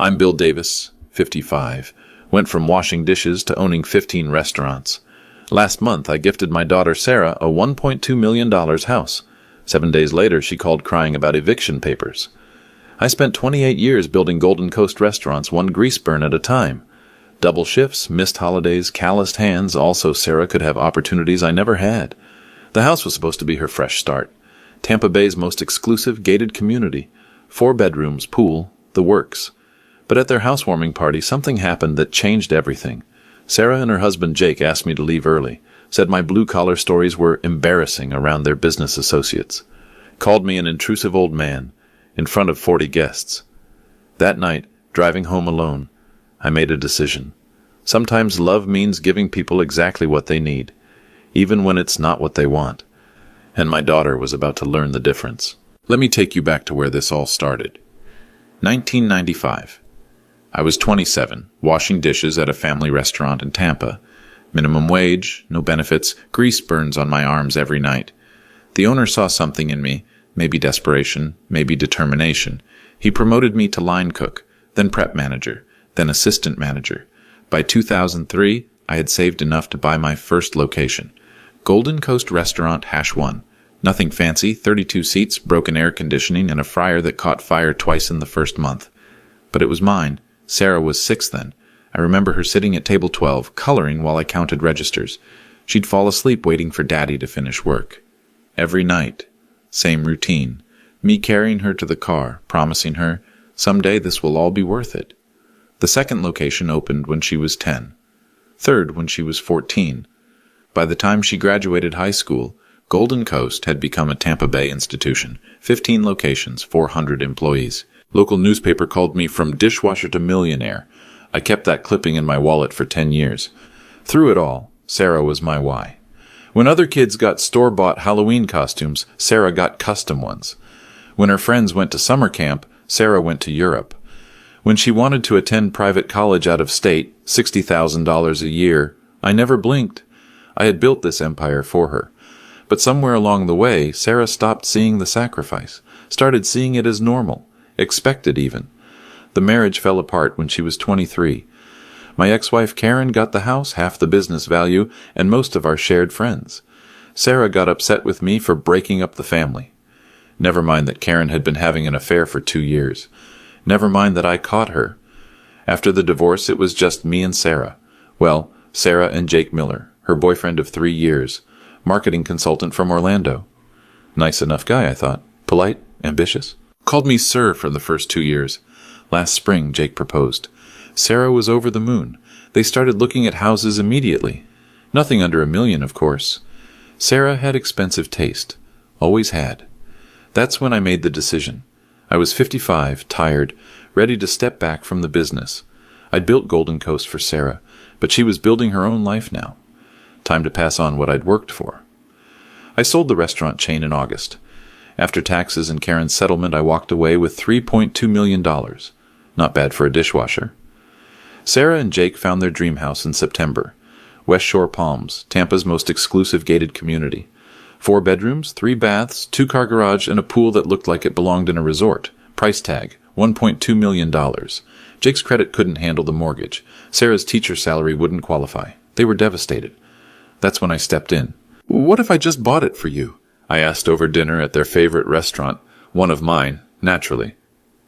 I'm Bill Davis, 55. Went from washing dishes to owning 15 restaurants. Last month, I gifted my daughter Sarah a $1.2 million house. 7 days later, she called crying about eviction papers. I spent 28 years building Golden Coast restaurants, one grease burn at a time. Double shifts, missed holidays, calloused hands, also Sarah could have opportunities I never had. The house was supposed to be her fresh start. Tampa Bay's most exclusive gated community. 4 bedrooms, pool, the works. But at their housewarming party, something happened that changed everything. Sarah and her husband Jake asked me to leave early, said my blue-collar stories were embarrassing around their business associates, called me an intrusive old man in front of 40 guests. That night, driving home alone, I made a decision. Sometimes love means giving people exactly what they need, even when it's not what they want. And my daughter was about to learn the difference. Let me take you back to where this all started. 1995. I was 27, washing dishes at a family restaurant in Tampa. Minimum wage, no benefits, grease burns on my arms every night. The owner saw something in me, maybe desperation, maybe determination. He promoted me to line cook, then prep manager, then assistant manager. By 2003, I had saved enough to buy my first location. Golden Coast Restaurant Hash 1. Nothing fancy, 32 seats, broken air conditioning, and a fryer that caught fire twice in the first month. But it was mine. Sarah was 6 then. I remember her sitting at table 12, coloring while I counted registers. She'd fall asleep waiting for Daddy to finish work. Every night, same routine. Me carrying her to the car, promising her, someday this will all be worth it. The second location opened when she was 10. Third when she was 14. By the time she graduated high school, Golden Coast had become a Tampa Bay institution. 15 locations, 400 employees. Local newspaper called me from dishwasher to millionaire. I kept that clipping in my wallet for 10 years. Through it all, Sarah was my why. When other kids got store-bought Halloween costumes, Sarah got custom ones. When her friends went to summer camp, Sarah went to Europe. When she wanted to attend private college out of state, $60,000 a year, I never blinked. I had built this empire for her. But somewhere along the way, Sarah stopped seeing the sacrifice, started seeing it as normal. Expected even. The marriage fell apart when she was 23. My ex-wife Karen got the house, half the business value, and most of our shared friends. Sarah got upset with me for breaking up the family. Never mind that Karen had been having an affair for 2 years. Never mind that I caught her. After the divorce, it was just me and Sarah. Well, Sarah and Jake Miller, her boyfriend of 3 years, marketing consultant from Orlando. Nice enough guy, I thought. Polite, ambitious. Called me sir for the first 2 years. Last spring, Jake proposed. Sarah was over the moon. They started looking at houses immediately. Nothing under $1 million, of course. Sarah had expensive taste. Always had. That's when I made the decision. I was 55, tired, ready to step back from the business. I'd built Golden Coast for Sarah, but she was building her own life now. Time to pass on what I'd worked for. I sold the restaurant chain in August. After taxes and Karen's settlement, I walked away with $3.2 million. Not bad for a dishwasher. Sarah and Jake found their dream house in September. West Shore Palms, Tampa's most exclusive gated community. 4 bedrooms, 3 baths, 2-car garage, and a pool that looked like it belonged in a resort. Price tag, $1.2 million. Jake's credit couldn't handle the mortgage. Sarah's teacher salary wouldn't qualify. They were devastated. That's when I stepped in. What if I just bought it for you? I asked over dinner at their favorite restaurant, one of mine, naturally.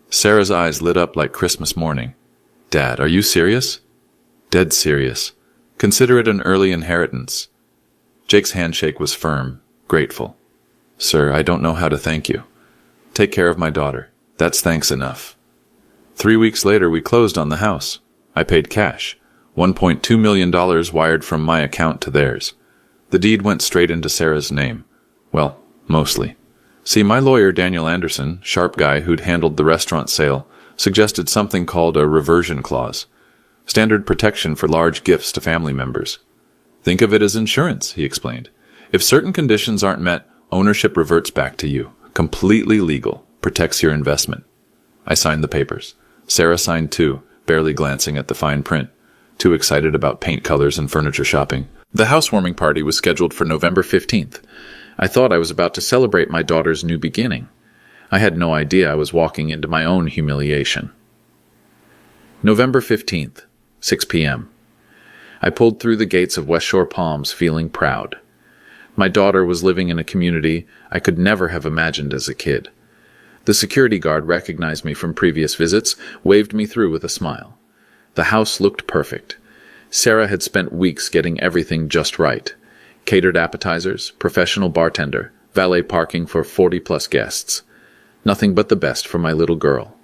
Sarah's eyes lit up like Christmas morning. Dad, are you serious? Dead serious. Consider it an early inheritance. Jake's handshake was firm, grateful. Sir, I don't know how to thank you. Take care of my daughter. That's thanks enough. 3 weeks later, we closed on the house. I paid cash. $1.2 million wired from my account to theirs. The deed went straight into Sarah's name. Well, mostly. See, my lawyer, Daniel Anderson, sharp guy who'd handled the restaurant sale, suggested something called a reversion clause. Standard protection for large gifts to family members. Think of it as insurance, he explained. If certain conditions aren't met, ownership reverts back to you. Completely legal. Protects your investment. I signed the papers. Sarah signed too, barely glancing at the fine print. Too excited about paint colors and furniture shopping. The housewarming party was scheduled for November 15th. I thought I was about to celebrate my daughter's new beginning. I had no idea I was walking into my own humiliation. November 15th, 6 p.m. I pulled through the gates of West Shore Palms feeling proud. My daughter was living in a community I could never have imagined as a kid. The security guard recognized me from previous visits, waved me through with a smile. The house looked perfect. Sarah had spent weeks getting everything just right. Catered appetizers, professional bartender, valet parking for 40-plus guests. Nothing but the best for my little girl.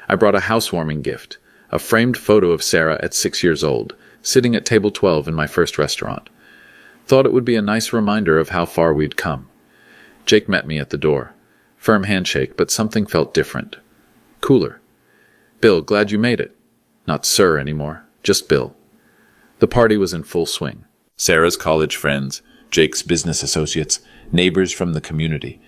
I brought a housewarming gift, a framed photo of Sarah at 6 years old, sitting at table 12 in my first restaurant. Thought it would be a nice reminder of how far we'd come. Jake met me at the door. Firm handshake, but something felt different. Cooler. Bill, glad you made it. Not sir anymore, just Bill. The party was in full swing. Sarah's college friends, Jake's business associates, neighbors from the community.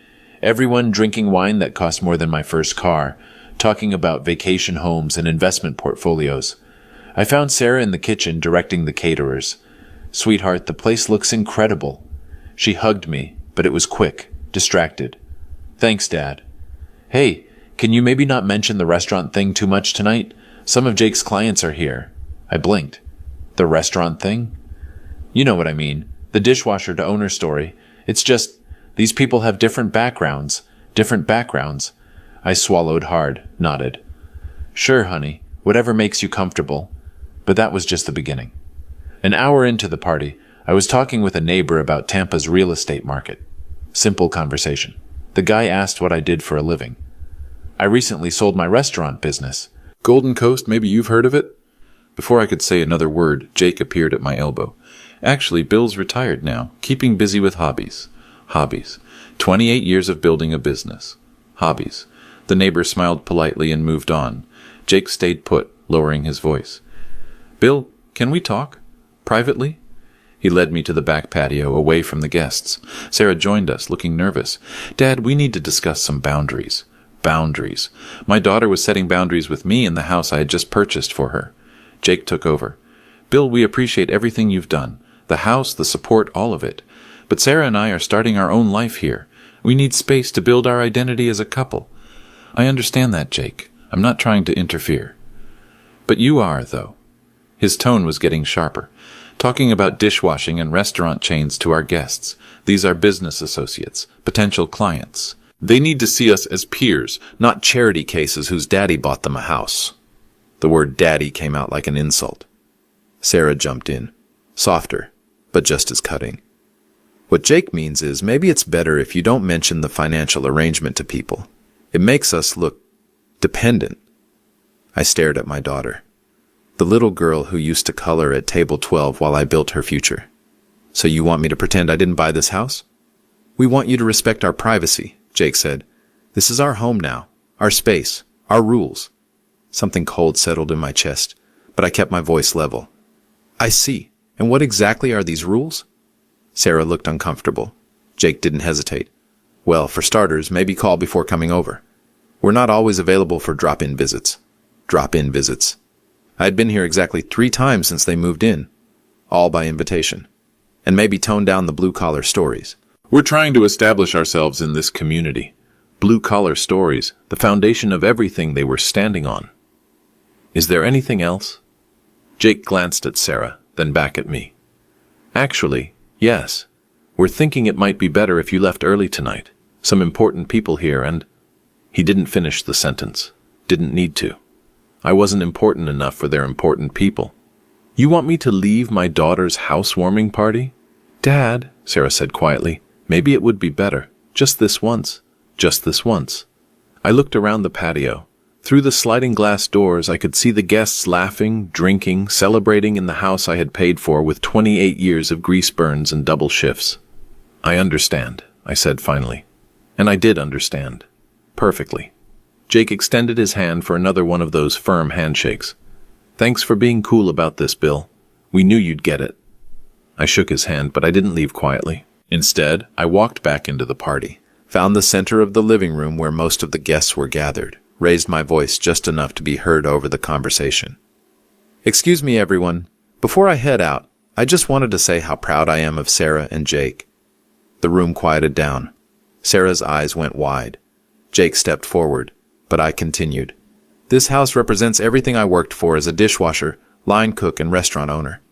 Everyone drinking wine that cost more than my first car, talking about vacation homes and investment portfolios. I found Sarah in the kitchen directing the caterers. Sweetheart, the place looks incredible. She hugged me, but it was quick, distracted. Thanks, Dad. Hey, can you maybe not mention the restaurant thing too much tonight? Some of Jake's clients are here. I blinked. The restaurant thing? You know what I mean. The dishwasher to owner story. It's just, these people have different backgrounds. I swallowed hard, nodded. Sure, honey, whatever makes you comfortable. But that was just the beginning. An hour into the party, I was talking with a neighbor about Tampa's real estate market. Simple conversation. The guy asked what I did for a living. I recently sold my restaurant business. Golden Coast, maybe you've heard of it? Before I could say another word, Jake appeared at my elbow. Actually, Bill's retired now, keeping busy with hobbies. 28 years of building a business. Hobbies. The neighbor smiled politely and moved on. Jake stayed put, lowering his voice. Bill, can we talk? Privately? He led me to the back patio, away from the guests. Sarah joined us, looking nervous. Dad, we need to discuss some boundaries. Boundaries. My daughter was setting boundaries with me in the house I had just purchased for her. Jake took over. Bill, we appreciate everything you've done. The house, the support, all of it. But Sarah and I are starting our own life here. We need space to build our identity as a couple. I understand that, Jake. I'm not trying to interfere. But you are, though. His tone was getting sharper. Talking about dishwashing and restaurant chains to our guests. These are business associates, potential clients. They need to see us as peers, not charity cases whose daddy bought them a house. The word daddy came out like an insult. Sarah jumped in. Softer, but just as cutting. What Jake means is maybe it's better if you don't mention the financial arrangement to people. It makes us look dependent. I stared at my daughter. The little girl who used to color at table 12 while I built her future. So you want me to pretend I didn't buy this house? We want you to respect our privacy, Jake said. This is our home now, our space, our rules. Something cold settled in my chest, but I kept my voice level. I see. And what exactly are these rules? Sarah looked uncomfortable. Jake didn't hesitate. Well, for starters, maybe call before coming over. We're not always available for drop-in visits. Drop-in visits. I had been here exactly 3 times since they moved in. All by invitation. And maybe tone down the blue-collar stories. We're trying to establish ourselves in this community. Blue-collar stories, the foundation of everything they were standing on. Is there anything else? Jake glanced at Sarah, then back at me. Actually, yes. We're thinking it might be better if you left early tonight. Some important people here and... He didn't finish the sentence. Didn't need to. I wasn't important enough for their important people. You want me to leave my daughter's housewarming party? Dad, Sarah said quietly, maybe it would be better. Just this once. Just this once. I looked around the patio. Through the sliding glass doors, I could see the guests laughing, drinking, celebrating in the house I had paid for with 28 years of grease burns and double shifts. I understand, I said finally. And I did understand. Perfectly. Jake extended his hand for another one of those firm handshakes. Thanks for being cool about this, Bill. We knew you'd get it. I shook his hand, but I didn't leave quietly. Instead, I walked back into the party, found the center of the living room where most of the guests were gathered, raised my voice just enough to be heard over the conversation. Excuse me, everyone. Before I head out, I just wanted to say how proud I am of Sarah and Jake. The room quieted down. Sarah's eyes went wide. Jake stepped forward, but I continued. This house represents everything I worked for as a dishwasher, line cook, and restaurant owner.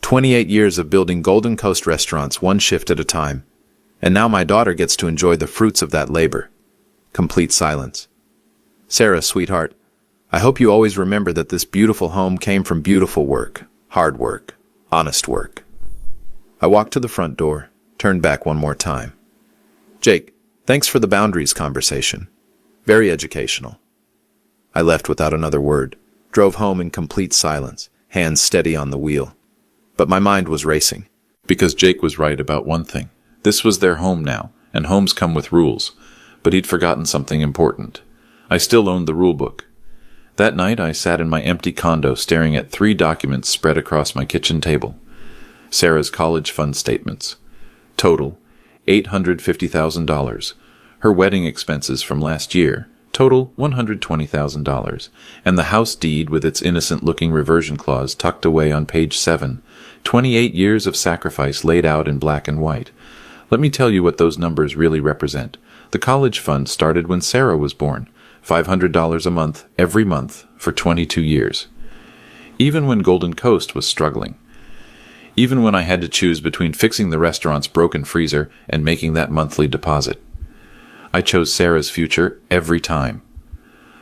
28 years of building Golden Coast restaurants one shift at a time. And now my daughter gets to enjoy the fruits of that labor. Complete silence. Sarah, sweetheart, I hope you always remember that this beautiful home came from beautiful work, hard work, honest work. I walked to the front door, turned back one more time. Jake, thanks for the boundaries conversation. Very educational. I left without another word, drove home in complete silence, hands steady on the wheel. But my mind was racing. Because Jake was right about one thing. This was their home now, and homes come with rules. But he'd forgotten something important. I still owned the rule book. That night I sat in my empty condo staring at 3 documents spread across my kitchen table. Sarah's college fund statements. Total, $850,000. Her wedding expenses from last year. Total, $120,000. And the house deed with its innocent-looking reversion clause tucked away on page 7. 28 years of sacrifice laid out in black and white. Let me tell you what those numbers really represent. The college fund started when Sarah was born. $500 a month, every month, for 22 years. Even when Golden Coast was struggling. Even when I had to choose between fixing the restaurant's broken freezer and making that monthly deposit. I chose Sarah's future every time.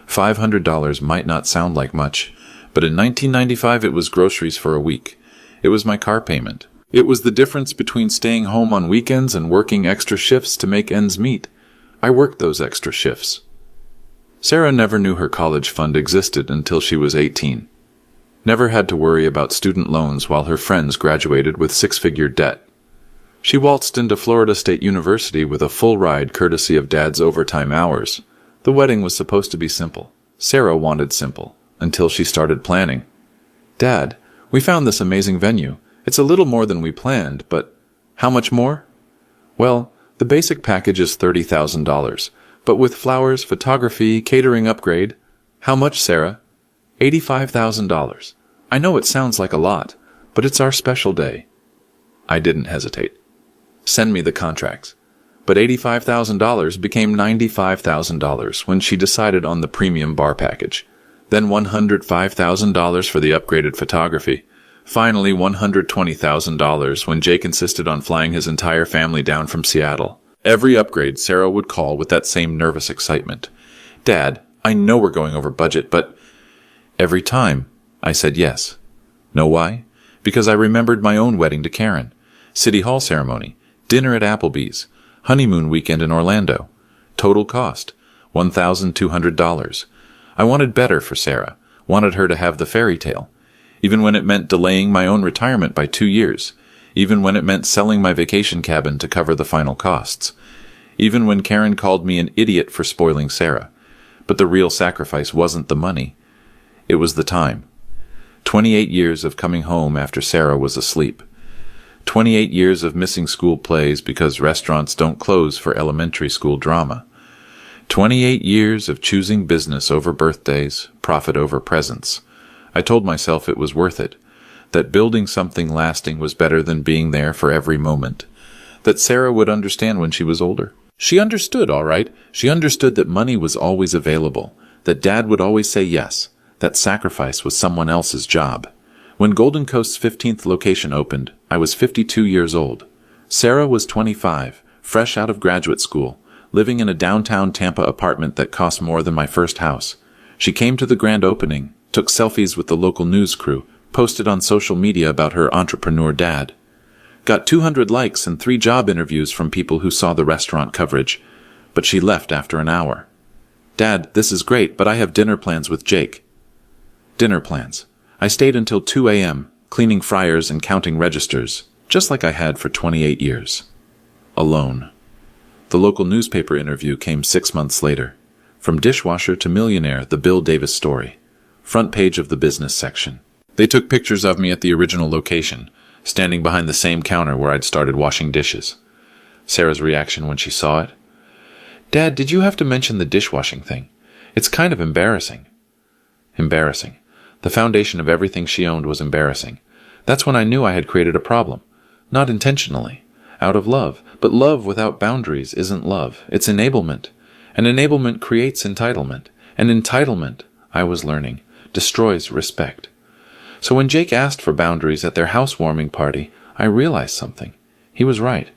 $500 might not sound like much, but in 1995 it was groceries for a week. It was my car payment. It was the difference between staying home on weekends and working extra shifts to make ends meet. I worked those extra shifts. Sarah never knew her college fund existed until she was 18. Never had to worry about student loans while her friends graduated with 6-figure debt. She waltzed into Florida State University with a full ride courtesy of Dad's overtime hours. The wedding was supposed to be simple. Sarah wanted simple, until she started planning. Dad, we found this amazing venue. It's a little more than we planned, but how much more? Well, the basic package is $30,000, but with flowers, photography, catering upgrade. How much, Sarah? $85,000. I know it sounds like a lot, but it's our special day. I didn't hesitate. Send me the contracts. But $85,000 became $95,000 when she decided on the premium bar package. Then $105,000 for the upgraded photography. Finally, $120,000 when Jake insisted on flying his entire family down from Seattle. Every upgrade, Sarah would call with that same nervous excitement. Dad, I know we're going over budget, but... Every time, I said yes. Know why? Because I remembered my own wedding to Karen. City Hall ceremony. Dinner at Applebee's. Honeymoon weekend in Orlando. Total cost, $1,200. I wanted better for Sarah. Wanted her to have the fairy tale. Even when it meant delaying my own retirement by 2 years. Even when it meant selling my vacation cabin to cover the final costs. Even when Karen called me an idiot for spoiling Sarah. But the real sacrifice wasn't the money. It was the time. 28 years of coming home after Sarah was asleep. 28 years of missing school plays because restaurants don't close for elementary school drama. 28 years of choosing business over birthdays, profit over presents. I told myself it was worth it. That building something lasting was better than being there for every moment. That Sarah would understand when she was older. She understood, all right. She understood that money was always available. That Dad would always say yes. That sacrifice was someone else's job. When Golden Coast's 15th location opened, I was 52 years old. Sarah was 25, fresh out of graduate school, living in a downtown Tampa apartment that cost more than my first house. She came to the grand opening, took selfies with the local news crew, posted on social media about her entrepreneur dad. Got 200 likes and 3 job interviews from people who saw the restaurant coverage. But she left after an hour. Dad, this is great, but I have dinner plans with Jake. Dinner plans. I stayed until 2 a.m., cleaning fryers and counting registers, just like I had for 28 years. Alone. The local newspaper interview came 6 months later. From dishwasher to millionaire, the Bill Davis story. Front page of the business section. They took pictures of me at the original location, standing behind the same counter where I'd started washing dishes. Sarah's reaction when she saw it. Dad, did you have to mention the dishwashing thing? It's kind of embarrassing. Embarrassing. The foundation of everything she owned was embarrassing. That's when I knew I had created a problem. Not intentionally. Out of love. But love without boundaries isn't love. It's enablement. And enablement creates entitlement. And entitlement, I was learning, destroys respect. So when Jake asked for boundaries at their housewarming party, I realized something. He was right.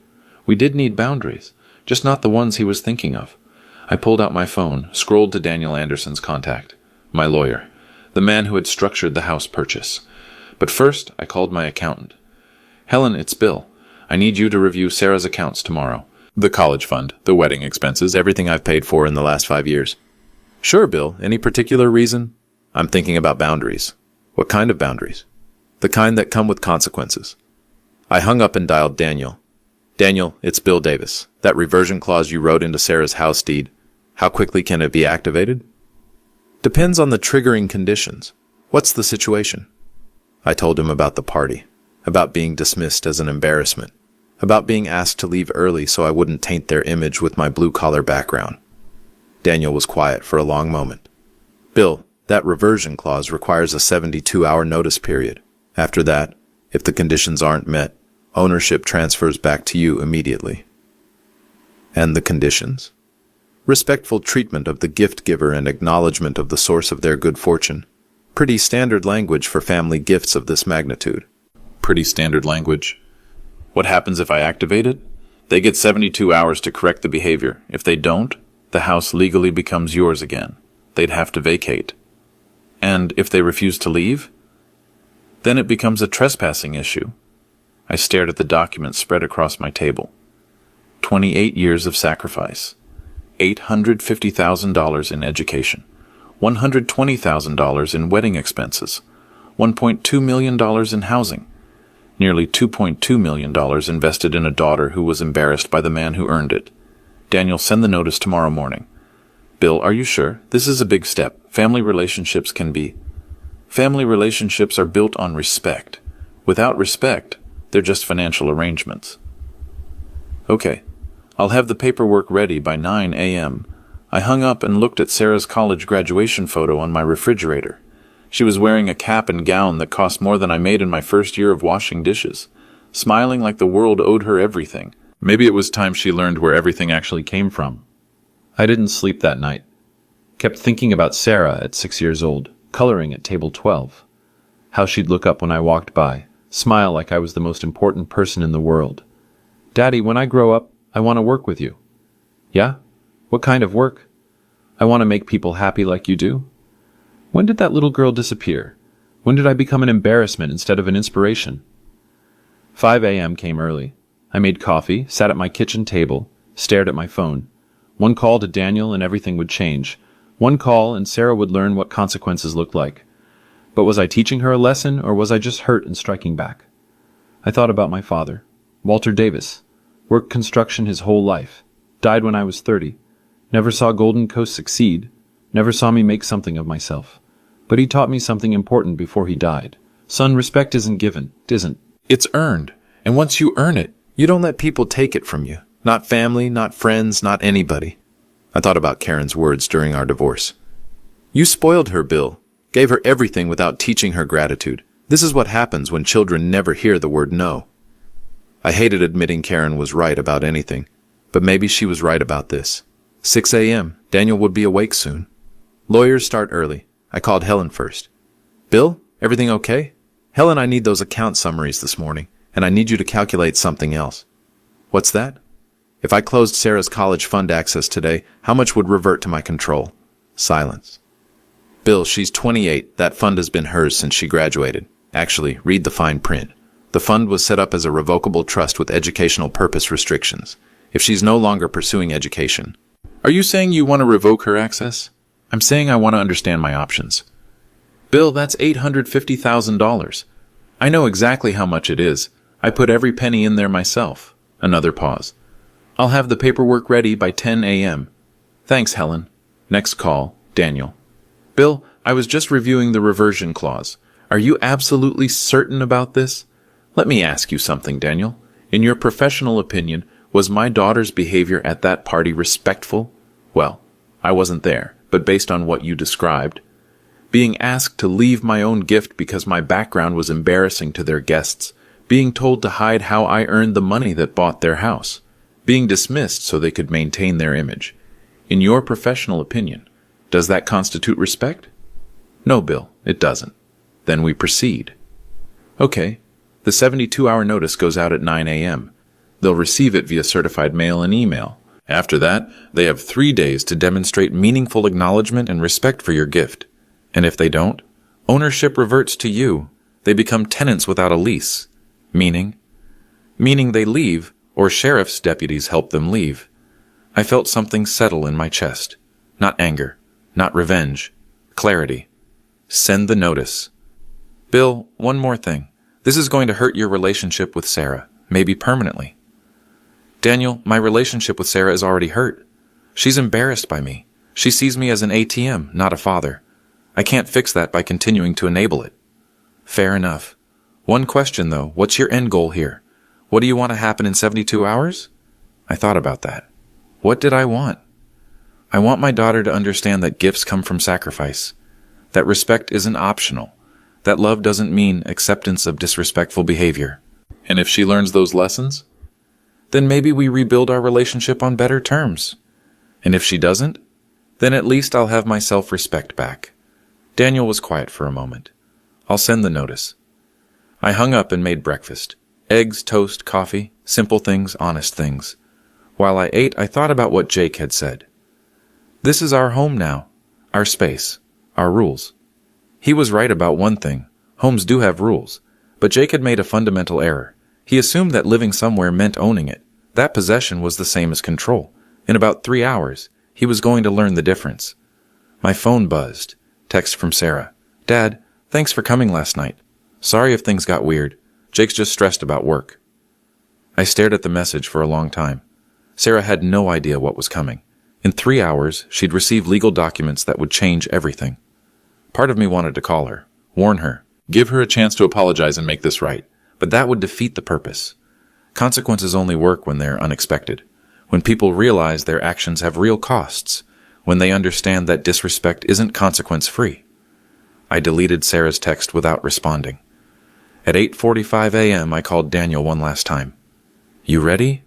We did need boundaries, just not the ones he was thinking of. I pulled out my phone, scrolled to Daniel Anderson's contact, my lawyer, the man who had structured the house purchase. But first, I called my accountant. Helen, it's Bill. I need you to review Sarah's accounts tomorrow. The college fund, the wedding expenses, everything I've paid for in the last 5 years. Sure, Bill. Any particular reason? I'm thinking about boundaries. What kind of boundaries? The kind that come with consequences. I hung up and dialed Daniel. Daniel, it's Bill Davis. That reversion clause you wrote into Sarah's house deed, how quickly can it be activated? Depends on the triggering conditions. What's the situation? I told him about the party, about being dismissed as an embarrassment, about being asked to leave early so I wouldn't taint their image with my blue-collar background. Daniel was quiet for a long moment. Bill, that reversion clause requires a 72-hour notice period. After that, if the conditions aren't met, ownership transfers back to you immediately. And the conditions? Respectful treatment of the gift giver and acknowledgement of the source of their good fortune. Pretty standard language for family gifts of this magnitude. Pretty standard language. What happens if I activate it? They get 72 hours to correct the behavior. If they don't, the house legally becomes yours again. They'd have to vacate. And if they refuse to leave? Then it becomes a trespassing issue. I stared at the document spread across my table. 28 years of sacrifice. $850,000 in education. $120,000 in wedding expenses. $1.2 million in housing. Nearly $2.2 million invested in a daughter who was embarrassed by the man who earned it. Daniel, send the notice tomorrow morning. Bill, are you sure? This is a big step. Family relationships are built on respect. Without respect, they're just financial arrangements. Okay. I'll have the paperwork ready by 9 a.m. I hung up and looked at Sarah's college graduation photo on my refrigerator. She was wearing a cap and gown that cost more than I made in my first year of washing dishes, smiling like the world owed her everything. Maybe it was time she learned where everything actually came from. I didn't sleep that night. Kept thinking about Sarah at 6 years old, coloring at table 12. How she'd look up when I walked by, smile like I was the most important person in the world. Daddy, when I grow up, I want to work with you. Yeah? What kind of work? I want to make people happy like you do. When did that little girl disappear? When did I become an embarrassment instead of an inspiration? 5 a.m. came early. I made coffee, sat at my kitchen table, stared at my phone. One call to Daniel and everything would change. One call and Sarah would learn what consequences looked like. But was I teaching her a lesson, or was I just hurt and striking back? I thought about my father, Walter Davis. Worked construction his whole life. Died when I was 30. Never saw Golden Coast succeed. Never saw me make something of myself. But he taught me something important before he died. Son, respect isn't given. It isn't. It's earned. And once you earn it, you don't let people take it from you. Not family, not friends, not anybody. I thought about Karen's words during our divorce. You spoiled her, Bill. Gave her everything without teaching her gratitude. This is what happens when children never hear the word no. I hated admitting Karen was right about anything, but maybe she was right about this. 6 a.m. Daniel would be awake soon. Lawyers start early. I called Helen first. Bill, everything okay? Helen, I need those account summaries this morning, and I need you to calculate something else. What's that? If I closed Sarah's college fund access today, how much would revert to my control? Silence. Bill, she's 28. That fund has been hers since she graduated. Actually, read the fine print. The fund was set up as a revocable trust with educational purpose restrictions. If she's no longer pursuing education. Are you saying you want to revoke her access? I'm saying I want to understand my options. Bill, that's $850,000. I know exactly how much it is. I put every penny in there myself. Another pause. I'll have the paperwork ready by 10 a.m. Thanks, Helen. Next call, Daniel. Bill, I was just reviewing the reversion clause. Are you absolutely certain about this? Let me ask you something, Daniel. In your professional opinion, was my daughter's behavior at that party respectful? Well, I wasn't there, but based on what you described, being asked to leave my own gift because my background was embarrassing to their guests, being told to hide how I earned the money that bought their house, being dismissed so they could maintain their image. In your professional opinion, does that constitute respect? No, Bill, it doesn't. Then we proceed. Okay, the 72-hour notice goes out at 9 a.m. They'll receive it via certified mail and email. After that, they have 3 days to demonstrate meaningful acknowledgement and respect for your gift. And if they don't, ownership reverts to you. They become tenants without a lease. Meaning they leave, or sheriff's deputies help them leave. I felt something settle in my chest. Not anger, not revenge. Clarity. Send the notice. Bill, one more thing. This is going to hurt your relationship with Sarah, maybe permanently. Daniel, my relationship with Sarah is already hurt. She's embarrassed by me. She sees me as an ATM, not a father. I can't fix that by continuing to enable it. Fair enough. One question, though. What's your end goal here? What do you want to happen in 72 hours? I thought about that. What did I want? I want my daughter to understand that gifts come from sacrifice, that respect isn't optional, that love doesn't mean acceptance of disrespectful behavior. And if she learns those lessons, then maybe we rebuild our relationship on better terms. And if she doesn't, then at least I'll have my self-respect back. Daniel was quiet for a moment. I'll send the notice. I hung up and made breakfast. Eggs, toast, coffee, simple things, honest things. While I ate, I thought about what Jake had said. This is our home now, our space, our rules. He was right about one thing. Homes do have rules. But Jake had made a fundamental error. He assumed that living somewhere meant owning it. That possession was the same as control. In about 3 hours, he was going to learn the difference. My phone buzzed. Text from Sarah. Dad, thanks for coming last night. Sorry if things got weird. Jake's just stressed about work. I stared at the message for a long time. Sarah had no idea what was coming. In 3 hours, she'd receive legal documents that would change everything. Part of me wanted to call her, warn her, give her a chance to apologize and make this right. But that would defeat the purpose. Consequences only work when they're unexpected, when people realize their actions have real costs, when they understand that disrespect isn't consequence-free. I deleted Sarah's text without responding. At 8:45 a.m., I called Daniel one last time. You ready?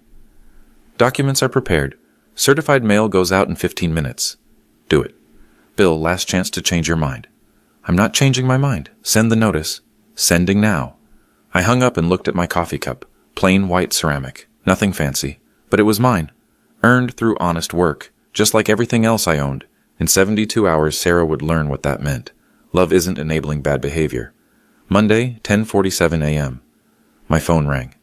Documents are prepared. Certified mail goes out in 15 minutes. Do it. Bill, last chance to change your mind. I'm not changing my mind. Send the notice. Sending now. I hung up and looked at my coffee cup. Plain white ceramic. Nothing fancy. But it was mine. Earned through honest work. Just like everything else I owned. In 72 hours, Sarah would learn what that meant. Love isn't enabling bad behavior. Monday, 10:47 a.m. My phone rang.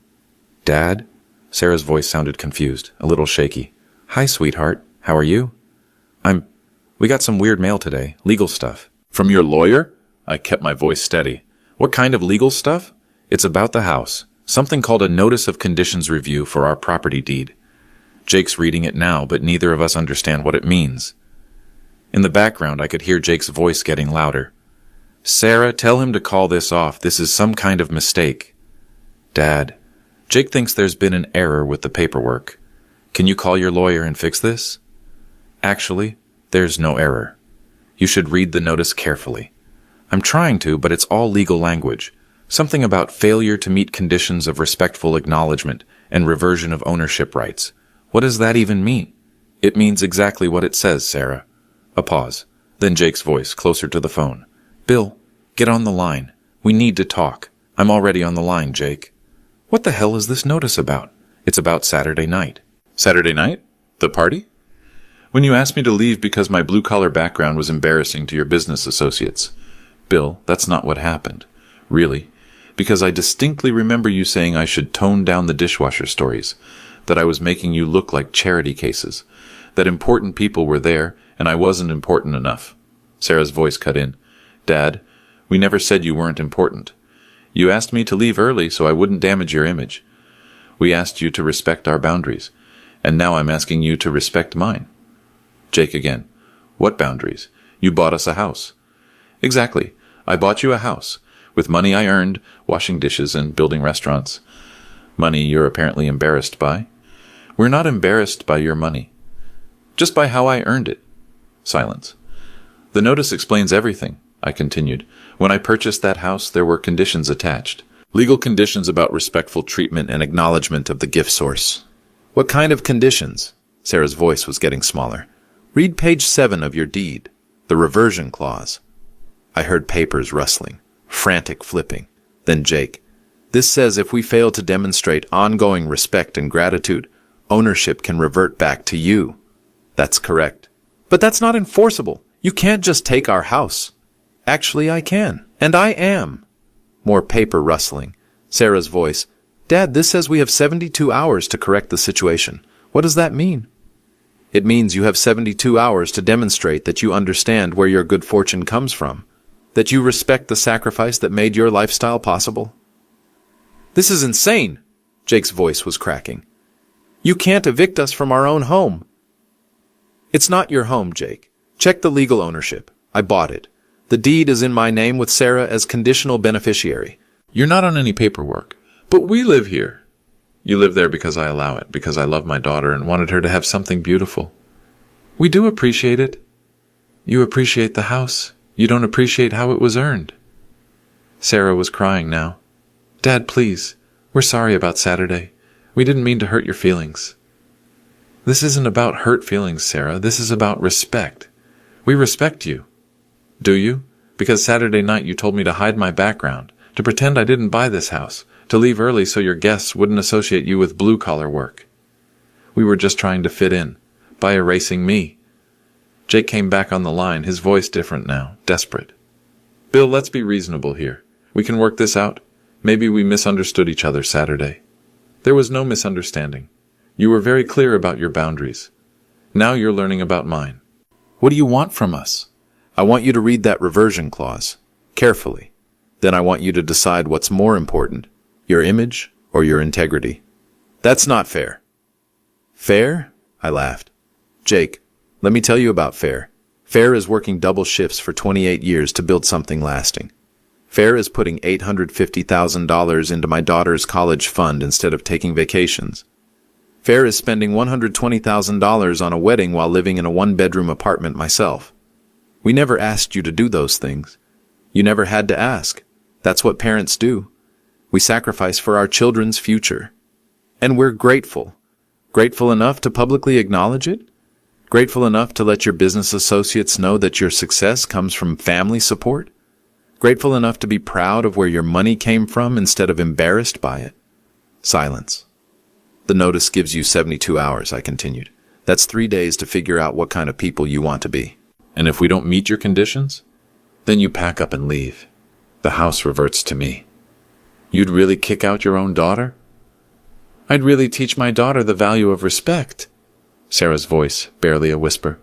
Dad? Sarah's voice sounded confused, a little shaky. Hi, sweetheart. How are you? We got some weird mail today. Legal stuff. From your lawyer? I kept my voice steady. What kind of legal stuff? It's about the house. Something called a Notice of Conditions Review for our property deed. Jake's reading it now, but neither of us understand what it means. In the background, I could hear Jake's voice getting louder. Sarah, tell him to call this off. This is some kind of mistake. Dad, Jake thinks there's been an error with the paperwork. Can you call your lawyer and fix this? Actually, there's no error. You should read the notice carefully. I'm trying to, but it's all legal language. Something about failure to meet conditions of respectful acknowledgement and reversion of ownership rights. What does that even mean? It means exactly what it says, Sarah. A pause. Then Jake's voice, closer to the phone. Bill, get on the line. We need to talk. I'm already on the line, Jake. What the hell is this notice about? It's about Saturday night. Saturday night? The party? When you asked me to leave because my blue-collar background was embarrassing to your business associates. Bill, that's not what happened. Really. Because I distinctly remember you saying I should tone down the dishwasher stories, that I was making you look like charity cases, that important people were there, and I wasn't important enough. Sarah's voice cut in. Dad, we never said you weren't important. You asked me to leave early so I wouldn't damage your image. We asked you to respect our boundaries, and now I'm asking you to respect mine. Jake again. What boundaries? You bought us a house. Exactly. I bought you a house, with money I earned, washing dishes and building restaurants. Money you're apparently embarrassed by. We're not embarrassed by your money. Just by how I earned it. Silence. The notice explains everything, I continued. When I purchased that house, there were conditions attached. Legal conditions about respectful treatment and acknowledgement of the gift source. What kind of conditions? Sarah's voice was getting smaller. Read page 7 of your deed, the reversion clause. I heard papers rustling. Frantic flipping. Then Jake. This says if we fail to demonstrate ongoing respect and gratitude, ownership can revert back to you. That's correct. But that's not enforceable. You can't just take our house. Actually, I can. And I am. More paper rustling. Sarah's voice. Dad, this says we have 72 hours to correct the situation. What does that mean? It means you have 72 hours to demonstrate that you understand where your good fortune comes from, that you respect the sacrifice that made your lifestyle possible. This is insane, Jake's voice was cracking. You can't evict us from our own home. It's not your home, Jake. Check the legal ownership. I bought it. The deed is in my name with Sarah as conditional beneficiary. You're not on any paperwork. But we live here. You live there because I allow it, because I love my daughter and wanted her to have something beautiful. We do appreciate it. You appreciate the house. You don't appreciate how it was earned. Sarah was crying now. Dad, please. We're sorry about Saturday. We didn't mean to hurt your feelings. This isn't about hurt feelings, Sarah. This is about respect. We respect you. Do you? Because Saturday night you told me to hide my background, to pretend I didn't buy this house, to leave early so your guests wouldn't associate you with blue-collar work. We were just trying to fit in, by erasing me. Jake came back on the line, his voice different now, desperate. Bill, let's be reasonable here. We can work this out. Maybe we misunderstood each other Saturday. There was no misunderstanding. You were very clear about your boundaries. Now you're learning about mine. What do you want from us? I want you to read that reversion clause, carefully. Then I want you to decide what's more important, your image or your integrity. That's not fair. Fair? I laughed. Jake, let me tell you about Fair. Fair is working double shifts for 28 years to build something lasting. Fair is putting $850,000 into my daughter's college fund instead of taking vacations. Fair is spending $120,000 on a wedding while living in a one-bedroom apartment myself. We never asked you to do those things. You never had to ask. That's what parents do. We sacrifice for our children's future. And we're grateful. Grateful enough to publicly acknowledge it? Grateful enough to let your business associates know that your success comes from family support? Grateful enough to be proud of where your money came from instead of embarrassed by it? Silence. The notice gives you 72 hours, I continued. That's 3 days to figure out what kind of people you want to be. And if we don't meet your conditions, then you pack up and leave. The house reverts to me. You'd really kick out your own daughter? I'd really teach my daughter the value of respect. Sarah's voice, barely a whisper.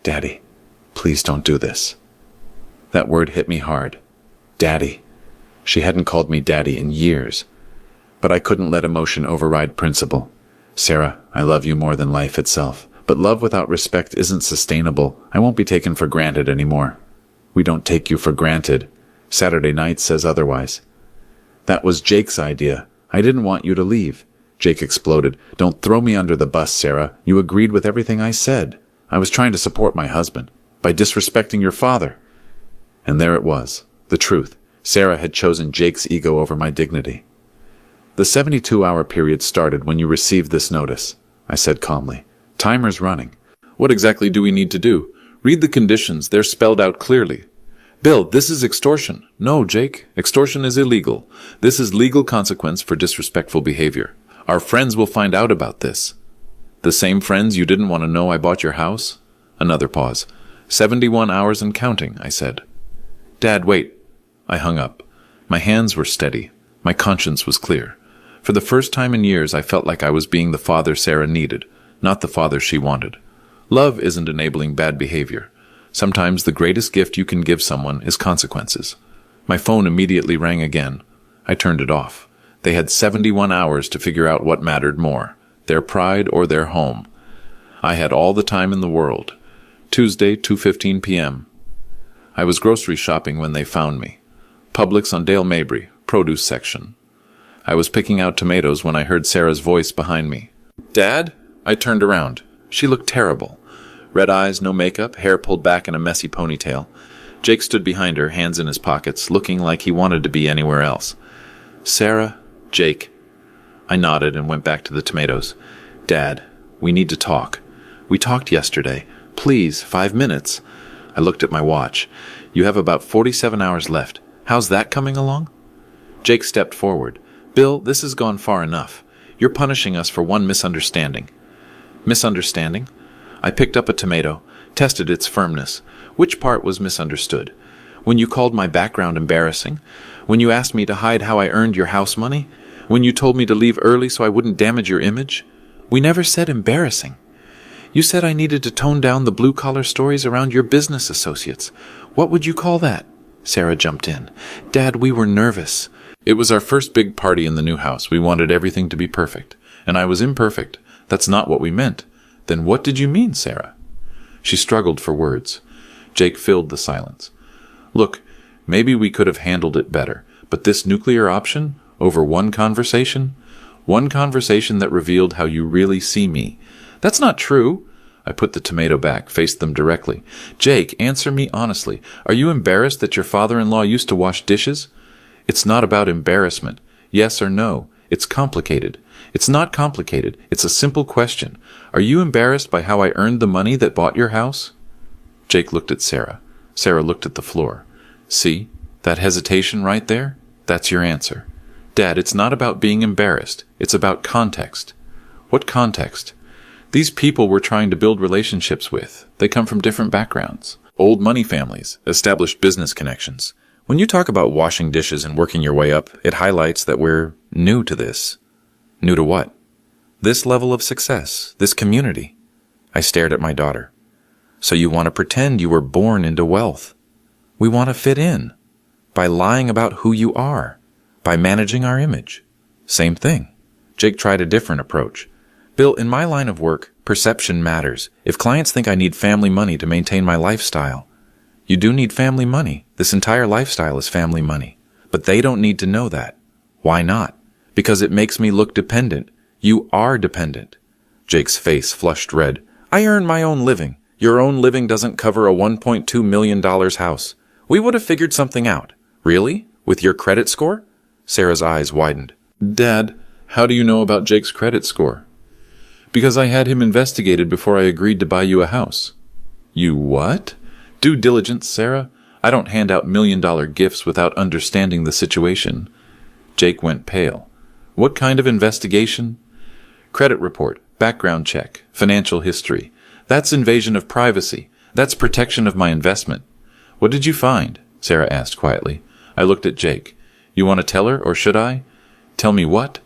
Daddy, please don't do this. That word hit me hard. Daddy. She hadn't called me daddy in years. But I couldn't let emotion override principle. Sarah, I love you more than life itself. But love without respect isn't sustainable. I won't be taken for granted anymore. We don't take you for granted. Saturday night says otherwise. That was Jake's idea. I didn't want you to leave. Jake exploded. Don't throw me under the bus, Sarah. You agreed with everything I said. I was trying to support my husband by disrespecting your father. And there it was, the truth. Sarah had chosen Jake's ego over my dignity. The 72-hour period started when you received this notice, I said calmly. Timer's running. What exactly do we need to do? Read the conditions. They're spelled out clearly. Bill, this is extortion. No, Jake. Extortion is illegal. This is legal consequence for disrespectful behavior. Our friends will find out about this. The same friends you didn't want to know I bought your house? Another pause. 71 hours and counting, I said. Dad, wait. I hung up. My hands were steady. My conscience was clear. For the first time in years, I felt like I was being the father Sarah needed, not the father she wanted. Love isn't enabling bad behavior. Sometimes the greatest gift you can give someone is consequences. My phone immediately rang again. I turned it off. They had 71 hours to figure out what mattered more, their pride or their home. I had all the time in the world. Tuesday, 2:15 p.m. I was grocery shopping when they found me. Publix on Dale Mabry, produce section. I was picking out tomatoes when I heard Sarah's voice behind me. Dad? I turned around. She looked terrible. Red eyes, no makeup, hair pulled back in a messy ponytail. Jake stood behind her, hands in his pockets, looking like he wanted to be anywhere else. Sarah, Jake. I nodded and went back to the tomatoes. Dad, we need to talk. We talked yesterday. Please, 5 minutes. I looked at my watch. You have about 47 hours left. How's that coming along? Jake stepped forward. Bill, this has gone far enough. You're punishing us for one misunderstanding. Misunderstanding? I picked up a tomato, tested its firmness. Which part was misunderstood? When you called my background embarrassing? When you asked me to hide how I earned your house money? When you told me to leave early so I wouldn't damage your image? We never said embarrassing. You said I needed to tone down the blue-collar stories around your business associates. What would you call that? Sarah jumped in. Dad, we were nervous. It was our first big party in the new house. We wanted everything to be perfect. And I was imperfect. That's not what we meant. Then what did you mean, Sarah? She struggled for words. Jake filled the silence. Look, maybe we could have handled it better, but this nuclear option, over one conversation that revealed how you really see me. That's not true. I put the tomato back, faced them directly. Jake, answer me honestly. Are you embarrassed that your father-in-law used to wash dishes? It's not about embarrassment. Yes or no. It's complicated. It's not complicated. It's a simple question. Are you embarrassed by how I earned the money that bought your house? Jake looked at Sarah. Sarah looked at the floor. See, that hesitation right there? That's your answer. Dad, it's not about being embarrassed. It's about context. What context? These people we're trying to build relationships with. They come from different backgrounds. Old money families, established business connections. When you talk about washing dishes and working your way up, it highlights that we're new to this. New to what? This level of success, this community. I stared at my daughter. So you want to pretend you were born into wealth. We want to fit in. By lying about who you are. By managing our image. Same thing. Jake tried a different approach. Bill, in my line of work, perception matters. If clients think I need family money to maintain my lifestyle, you do need family money. This entire lifestyle is family money. But they don't need to know that. Why not? Because it makes me look dependent. You are dependent. Jake's face flushed red. I earn my own living. Your own living doesn't cover a $1.2 million house. We would have figured something out. Really? With your credit score? Sarah's eyes widened. Dad, how do you know about Jake's credit score? Because I had him investigated before I agreed to buy you a house. You what? Due diligence, Sarah. I don't hand out $1-million gifts without understanding the situation. Jake went pale. What kind of investigation? Credit report, background check, financial history. That's invasion of privacy. That's protection of my investment. What did you find? Sarah asked quietly. I looked at Jake. You want to tell her, or should I? Tell me what?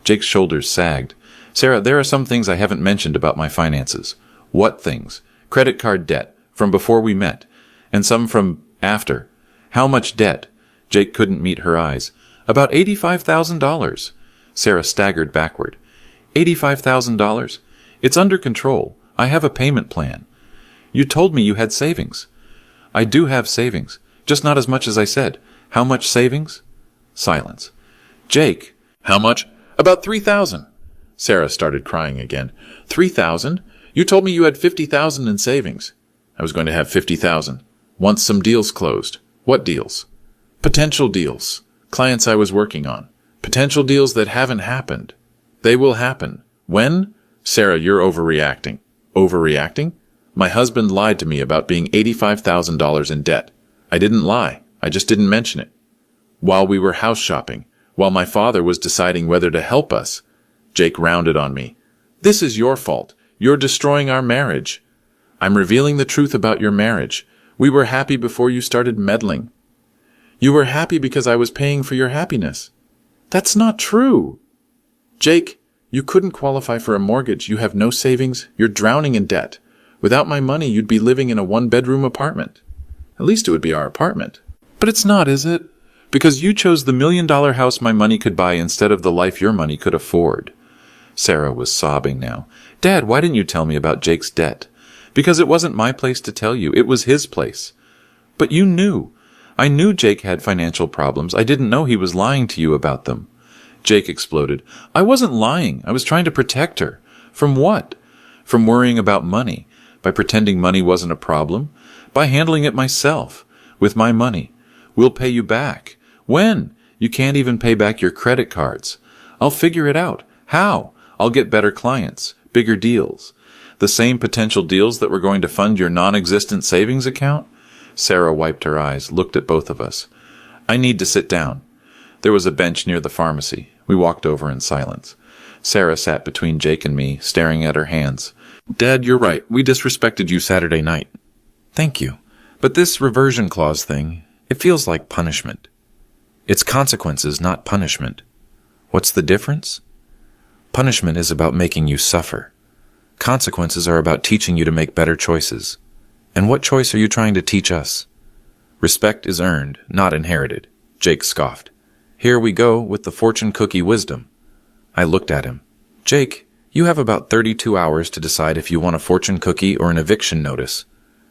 Jake's shoulders sagged. Sarah, there are some things I haven't mentioned about my finances. What things? Credit card debt, from before we met, and some from after. How much debt? Jake couldn't meet her eyes. About $85,000. Sarah staggered backward. $85,000? It's under control. I have a payment plan. You told me you had savings. I do have savings, just not as much as I said. How much savings? Silence. Jake, how much? About $3,000. Sarah started crying again. $3,000? You told me you had $50,000 in savings. I was going to have $50,000. Once some deals closed. What deals? Potential deals. Clients I was working on. Potential deals that haven't happened. They will happen. When? Sarah, you're overreacting. Overreacting? My husband lied to me about being $85,000 in debt. I didn't lie. I just didn't mention it. While we were house shopping, while my father was deciding whether to help us, Jake rounded on me. This is your fault. You're destroying our marriage. I'm revealing the truth about your marriage. We were happy before you started meddling. You were happy because I was paying for your happiness. That's not true. Jake, you couldn't qualify for a mortgage. You have no savings. You're drowning in debt. Without my money, you'd be living in a one-bedroom apartment. At least it would be our apartment. But it's not, is it? Because you chose the $1 million house my money could buy instead of the life your money could afford. Sarah was sobbing now. Dad, why didn't you tell me about Jake's debt? Because it wasn't my place to tell you. It was his place. But you knew. I knew Jake had financial problems. I didn't know he was lying to you about them. Jake exploded. I wasn't lying. I was trying to protect her. From what? From worrying about money. By pretending money wasn't a problem. By handling it myself. With my money. We'll pay you back. When? You can't even pay back your credit cards. I'll figure it out. How? I'll get better clients. Bigger deals. The same potential deals that were going to fund your non-existent savings account? Sarah wiped her eyes, looked at both of us. I need to sit down. There was a bench near the pharmacy. We walked over in silence. Sarah sat between Jake and me, staring at her hands. Dad, you're right. We disrespected you Saturday night. Thank you. But this reversion clause thing, it feels like punishment. It's consequences, not punishment. What's the difference? Punishment is about making you suffer. Consequences are about teaching you to make better choices. And what choice are you trying to teach us? Respect is earned, not inherited. Jake scoffed. Here we go with the fortune cookie wisdom. I looked at him. Jake, you have about 32 hours to decide if you want a fortune cookie or an eviction notice.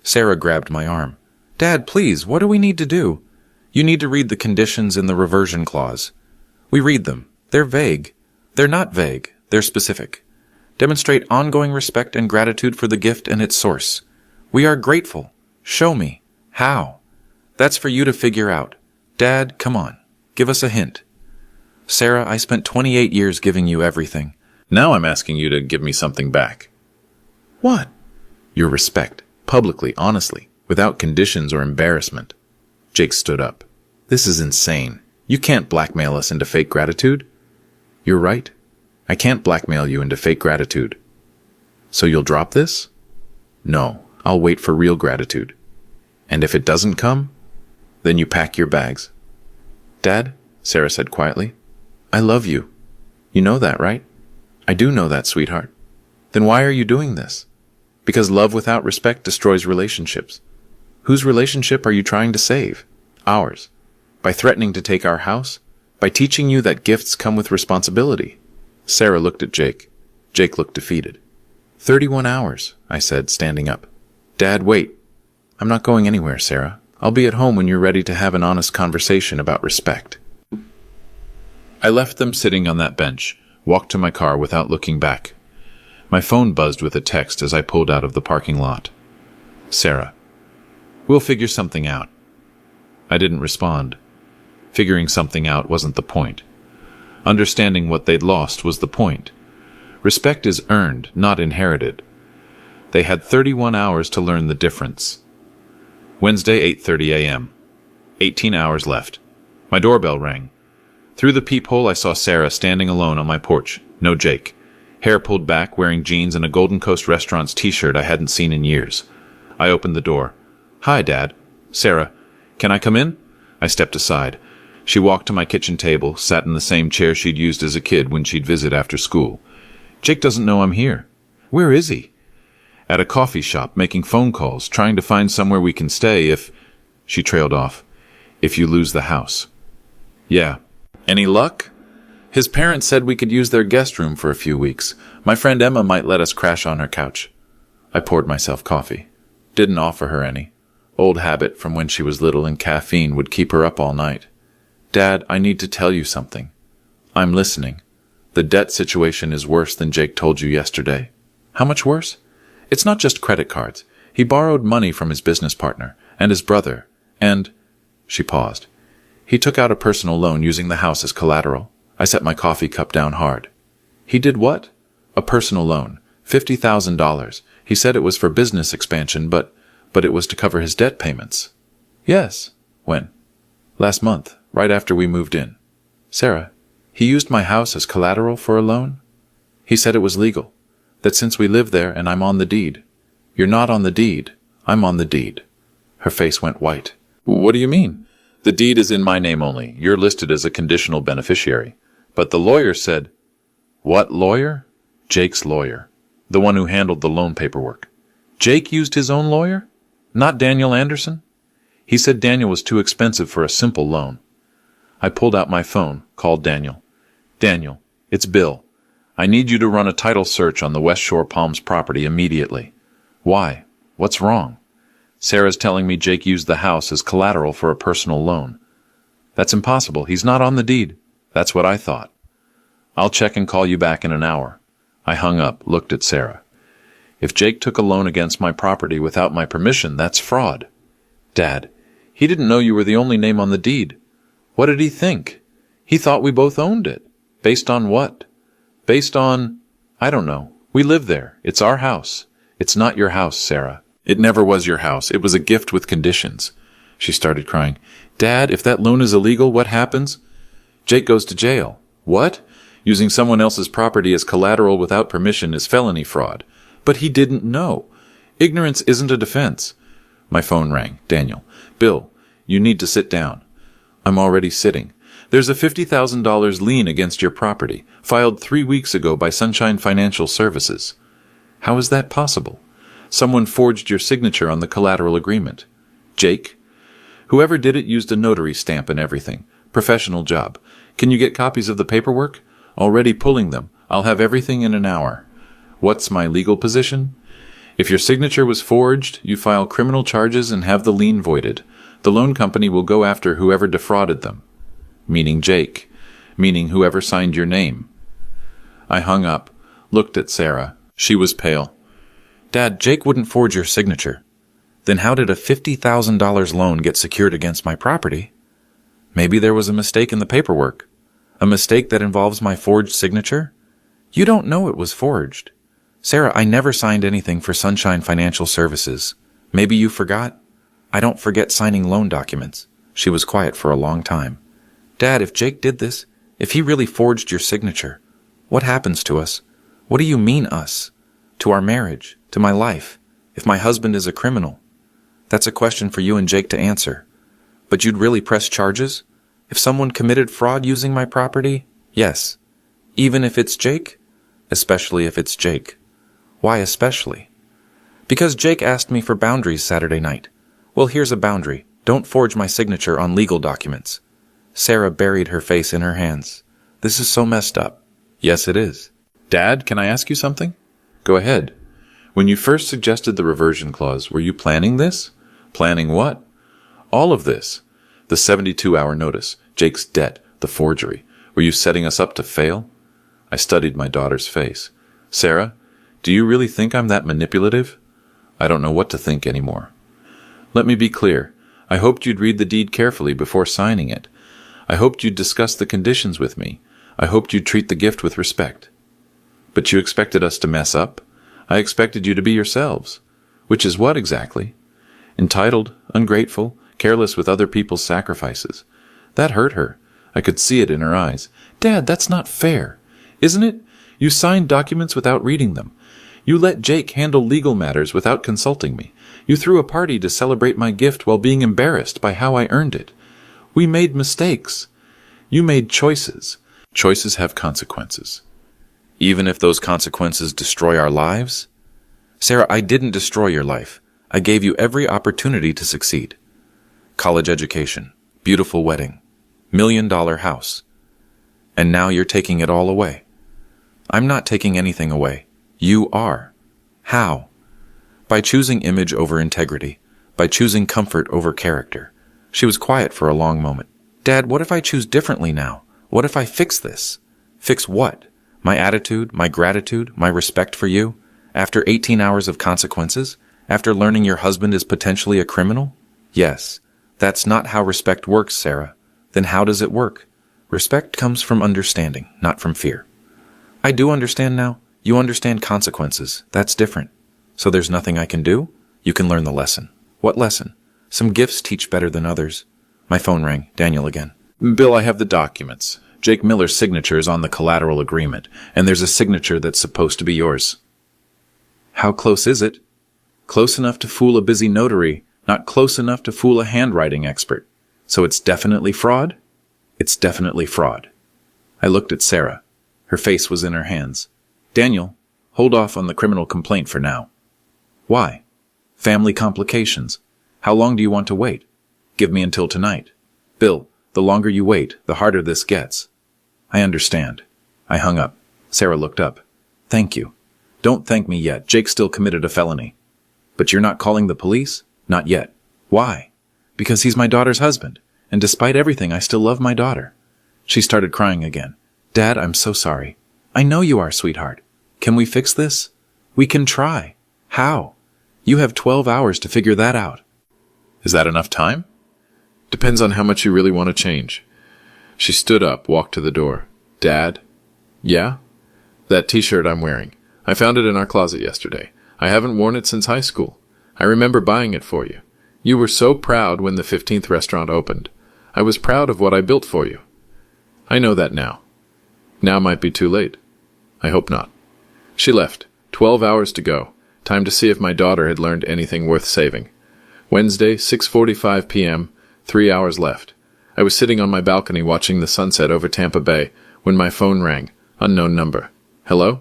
Sarah grabbed my arm. Dad, please, what do we need to do? You need to read the conditions in the reversion clause. We read them. They're vague. They're not vague. They're specific. Demonstrate ongoing respect and gratitude for the gift and its source. We are grateful. Show me. How? That's for you to figure out. Dad, come on. Give us a hint. Sarah, I spent 28 years giving you everything. Now I'm asking you to give me something back. What? Your respect. Publicly, honestly, without conditions or embarrassment. Jake stood up. This is insane. You can't blackmail us into fake gratitude. You're right. I can't blackmail you into fake gratitude. So you'll drop this? No, I'll wait for real gratitude. And if it doesn't come, then you pack your bags. Dad, Sarah said quietly, I love you. You know that, right? I do know that, sweetheart. Then why are you doing this? Because love without respect destroys relationships. Whose relationship are you trying to save? Ours. By threatening to take our house? By teaching you that gifts come with responsibility? Sarah looked at Jake. Jake looked defeated. 31 hours, I said, standing up. Dad, wait. I'm not going anywhere, Sarah. I'll be at home when you're ready to have an honest conversation about respect. I left them sitting on that bench, walked to my car without looking back. My phone buzzed with a text as I pulled out of the parking lot. Sarah, we'll figure something out. I didn't respond. Figuring something out wasn't the point. Understanding what they'd lost was the point. Respect is earned, not inherited. They had 31 hours to learn the difference. Wednesday, 8:30 a.m. 18 hours left. My doorbell rang. Through the peephole, I saw Sarah standing alone on my porch. No Jake. Hair pulled back, wearing jeans and a Golden Coast Restaurants t-shirt I hadn't seen in years. I opened the door. Hi, Dad. Sarah, can I come in? I stepped aside. She walked to my kitchen table, sat in the same chair she'd used as a kid when she'd visit after school. Jake doesn't know I'm here. Where is he? At a coffee shop, making phone calls, trying to find somewhere we can stay if... She trailed off. If you lose the house. Yeah. Any luck? His parents said we could use their guest room for a few weeks. My friend Emma might let us crash on her couch. I poured myself coffee. Didn't offer her any. Old habit from when she was little and caffeine would keep her up all night. Dad, I need to tell you something. I'm listening. The debt situation is worse than Jake told you yesterday. How much worse? It's not just credit cards. He borrowed money from his business partner and his brother, and... She paused. He took out a personal loan using the house as collateral. I set my coffee cup down hard. He did what? A personal loan. $50,000. He said it was for business expansion, but it was to cover his debt payments. Yes. When? Last month, right after we moved in. Sarah, he used my house as collateral for a loan? He said it was legal. That since we live there and I'm on the deed. You're not on the deed. I'm on the deed. Her face went white. What do you mean? The deed is in my name only. You're listed as a conditional beneficiary. But the lawyer said... What lawyer? Jake's lawyer. The one who handled the loan paperwork. Jake used his own lawyer? Not Daniel Anderson? He said Daniel was too expensive for a simple loan. I pulled out my phone, called Daniel. Daniel, it's Bill. I need you to run a title search on the West Shore Palms property immediately. Why? What's wrong? Sarah's telling me Jake used the house as collateral for a personal loan. That's impossible. He's not on the deed. That's what I thought. I'll check and call you back in an hour. I hung up, looked at Sarah. If Jake took a loan against my property without my permission, that's fraud. Dad, he didn't know you were the only name on the deed. What did he think? He thought we both owned it. Based on what? Based on... I don't know. We live there. It's our house. It's not your house, Sarah. It never was your house. It was a gift with conditions. She started crying. Dad, if that loan is illegal, what happens? Jake goes to jail. What? Using someone else's property as collateral without permission is felony fraud. But he didn't know. Ignorance isn't a defense. My phone rang. Daniel. Bill, you need to sit down. I'm already sitting. There's a $50,000 lien against your property, filed 3 weeks ago by Sunshine Financial Services. How is that possible? Someone forged your signature on the collateral agreement. Jake? Whoever did it used a notary stamp and everything. Professional job. Can you get copies of the paperwork? Already pulling them. I'll have everything in an hour. What's my legal position? If your signature was forged, you file criminal charges and have the lien voided. The loan company will go after whoever defrauded them. Meaning Jake. Meaning whoever signed your name. I hung up, looked at Sarah. She was pale. Dad, Jake wouldn't forge your signature. Then how did a $50,000 loan get secured against my property? Maybe there was a mistake in the paperwork. A mistake that involves my forged signature? You don't know it was forged. Sarah, I never signed anything for Sunshine Financial Services. Maybe you forgot? I don't forget signing loan documents. She was quiet for a long time. Dad, if Jake did this, if he really forged your signature, what happens to us? What do you mean us? To our marriage, to my life, if my husband is a criminal? That's a question for you and Jake to answer. But you'd really press charges? If someone committed fraud using my property? Yes. Even if it's Jake? Especially if it's Jake. Why especially? Because Jake asked me for boundaries Saturday night. Well, here's a boundary. Don't forge my signature on legal documents. Sarah buried her face in her hands. This is so messed up. Yes, it is. Dad, can I ask you something? Go ahead. When you first suggested the reversion clause, were you planning this? Planning what? All of this. The 72-hour notice, Jake's debt, the forgery. Were you setting us up to fail? I studied my daughter's face. Sarah, do you really think I'm that manipulative? I don't know what to think anymore. Let me be clear. I hoped you'd read the deed carefully before signing it. I hoped you'd discuss the conditions with me. I hoped you'd treat the gift with respect. But you expected us to mess up? I expected you to be yourselves. Which is what exactly? Entitled, ungrateful, careless with other people's sacrifices. That hurt her. I could see it in her eyes. Dad, that's not fair. Isn't it? You signed documents without reading them. You let Jake handle legal matters without consulting me. You threw a party to celebrate my gift while being embarrassed by how I earned it. We made mistakes. You made choices. Choices have consequences. Even if those consequences destroy our lives? Sarah, I didn't destroy your life. I gave you every opportunity to succeed. College education, beautiful wedding, $1 million house. And now you're taking it all away. I'm not taking anything away. You are. How? By choosing image over integrity, by choosing comfort over character. She was quiet for a long moment. Dad, what if I choose differently now? What if I fix this? Fix what? My attitude, my gratitude, my respect for you? After 18 hours of consequences? After learning your husband is potentially a criminal? Yes. That's not how respect works, Sarah. Then how does it work? Respect comes from understanding, not from fear. I do understand now. You understand consequences. That's different. So there's nothing I can do? You can learn the lesson. What lesson? Some gifts teach better than others. My phone rang. Daniel again. Bill, I have the documents. Jake Miller's signature is on the collateral agreement, and there's a signature that's supposed to be yours. How close is it? Close enough to fool a busy notary, not close enough to fool a handwriting expert. So it's definitely fraud? It's definitely fraud. I looked at Sarah. Her face was in her hands. Daniel, hold off on the criminal complaint for now. Why? Family complications. How long do you want to wait? Give me until tonight. Bill, the longer you wait, the harder this gets. I understand. I hung up. Sarah looked up. Thank you. Don't thank me yet. Jake still committed a felony. But you're not calling the police? Not yet. Why? Because he's my daughter's husband, and despite everything, I still love my daughter. She started crying again. Dad, I'm so sorry. I know you are, sweetheart. Can we fix this? We can try. How? You have 12 hours to figure that out. Is that enough time? Depends on how much you really want to change. She stood up, walked to the door. Dad? Yeah? That t-shirt I'm wearing. I found it in our closet yesterday. I haven't worn it since high school. I remember buying it for you. You were so proud when the 15th restaurant opened. I was proud of what I built for you. I know that now. Now might be too late. I hope not. She left. 12 hours to go. Time to see if my daughter had learned anything worth saving. Wednesday, 6:45 p.m., 3 hours left. I was sitting on my balcony watching the sunset over Tampa Bay when my phone rang. Unknown number. Hello?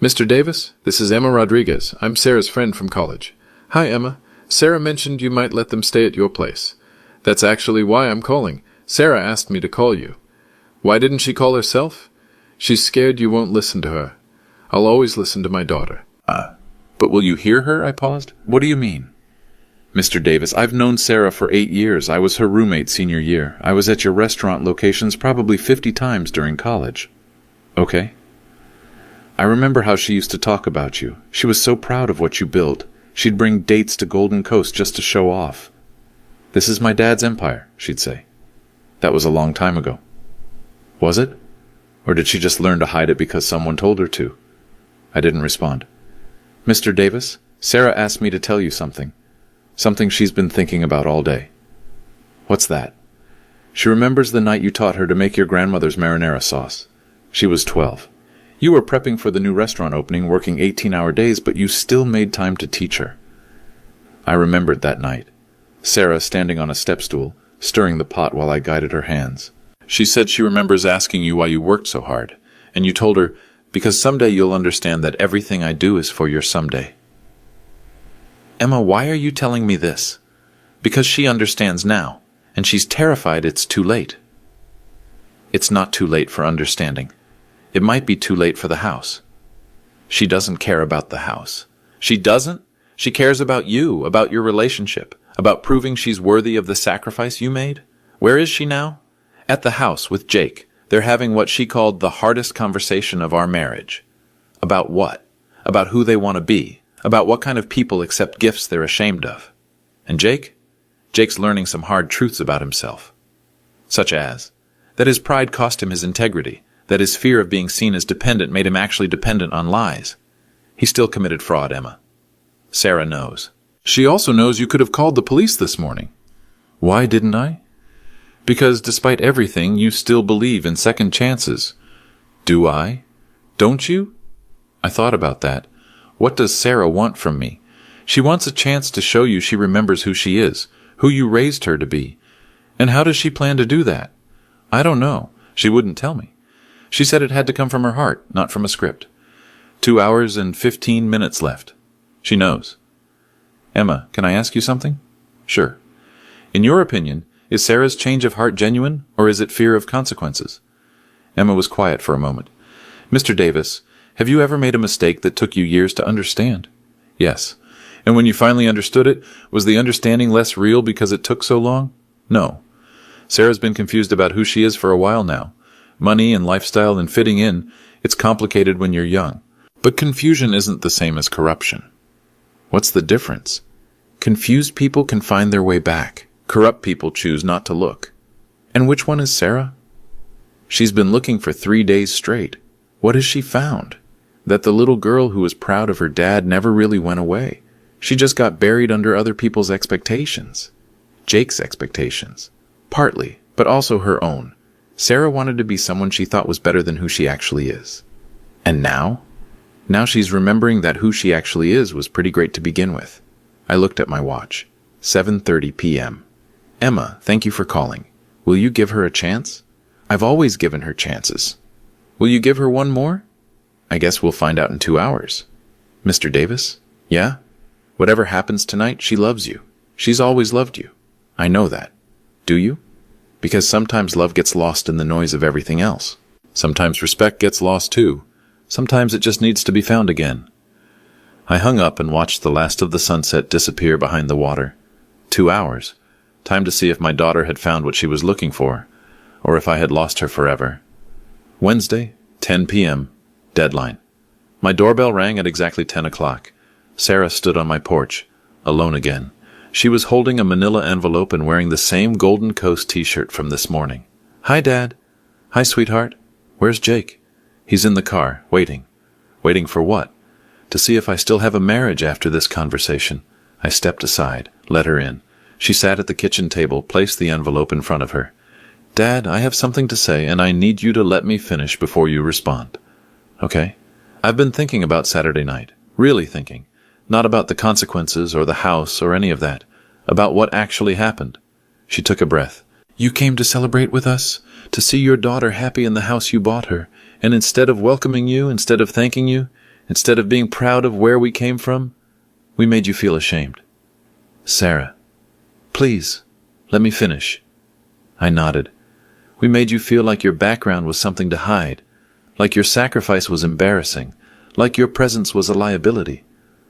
Mr. Davis, this is Emma Rodriguez. I'm Sarah's friend from college. Hi, Emma. Sarah mentioned you might let them stay at your place. That's actually why I'm calling. Sarah asked me to call you. Why didn't she call herself? She's scared you won't listen to her. I'll always listen to my daughter. But will you hear her? I paused. What do you mean? Mr. Davis, I've known Sarah for 8 years. I was her roommate senior year. I was at your restaurant locations probably 50 times during college. Okay. I remember how she used to talk about you. She was so proud of what you built. She'd bring dates to Golden Coast just to show off. This is my dad's empire, she'd say. That was a long time ago. Was it? Or did she just learn to hide it because someone told her to? I didn't respond. Mr. Davis, Sarah asked me to tell you something. Something she's been thinking about all day. What's that? She remembers the night you taught her to make your grandmother's marinara sauce. She was 12. You were prepping for the new restaurant opening, working 18-hour days, but you still made time to teach her. I remembered that night. Sarah standing on a step stool, stirring the pot while I guided her hands. She said she remembers asking you why you worked so hard, and you told her, because someday you'll understand that everything I do is for your someday. Emma, why are you telling me this? Because she understands now, and she's terrified it's too late. It's not too late for understanding. It might be too late for the house. She doesn't care about the house. She doesn't? She cares about you, about your relationship, about proving she's worthy of the sacrifice you made. Where is she now? At the house with Jake. They're having what she called the hardest conversation of our marriage. About what? About who they want to be. About what kind of people accept gifts they're ashamed of. And Jake? Jake's learning some hard truths about himself. Such as that his pride cost him his integrity, that his fear of being seen as dependent made him actually dependent on lies. He still committed fraud, Emma. Sarah knows. She also knows you could have called the police this morning. Why didn't I? Because despite everything, you still believe in second chances. Do I? Don't you? I thought about that. What does Sarah want from me? She wants a chance to show you she remembers who she is, who you raised her to be. And how does she plan to do that? I don't know. She wouldn't tell me. She said it had to come from her heart, not from a script. 2 hours and 15 minutes left. She knows. Emma, can I ask you something? Sure. In your opinion, is Sarah's change of heart genuine, or is it fear of consequences? Emma was quiet for a moment. Mr. Davis, have you ever made a mistake that took you years to understand? Yes. And when you finally understood it, was the understanding less real because it took so long? No. Sarah's been confused about who she is for a while now. Money and lifestyle and fitting in, it's complicated when you're young. But confusion isn't the same as corruption. What's the difference? Confused people can find their way back. Corrupt people choose not to look. And which one is Sarah? She's been looking for 3 days straight. What has she found? That the little girl who was proud of her dad never really went away. She just got buried under other people's expectations. Jake's expectations. Partly, but also her own. Sarah wanted to be someone she thought was better than who she actually is. And now? Now she's remembering that who she actually is was pretty great to begin with. I looked at my watch. 7:30 p.m. Emma, thank you for calling. Will you give her a chance? I've always given her chances. Will you give her one more? I guess we'll find out in 2 hours. Mr. Davis? Yeah? Whatever happens tonight, she loves you. She's always loved you. I know that. Do you? Because sometimes love gets lost in the noise of everything else. Sometimes respect gets lost too. Sometimes it just needs to be found again. I hung up and watched the last of the sunset disappear behind the water. 2 hours. Time to see if my daughter had found what she was looking for, or if I had lost her forever. Wednesday, 10 p.m. Deadline. My doorbell rang at exactly 10 o'clock. Sarah stood on my porch, alone again. She was holding a manila envelope and wearing the same Golden Coast t-shirt from this morning. Hi, Dad. Hi, sweetheart. Where's Jake? He's in the car, waiting. Waiting for what? To see if I still have a marriage after this conversation. I stepped aside, let her in. She sat at the kitchen table, placed the envelope in front of her. Dad, I have something to say, and I need you to let me finish before you respond. Okay? I've been thinking about Saturday night. Really thinking. Not about the consequences or the house or any of that. About what actually happened. She took a breath. You came to celebrate with us? To see your daughter happy in the house you bought her, and instead of welcoming you, instead of thanking you, instead of being proud of where we came from, we made you feel ashamed. Sarah, please, let me finish. I nodded. We made you feel like your background was something to hide, like your sacrifice was embarrassing, like your presence was a liability.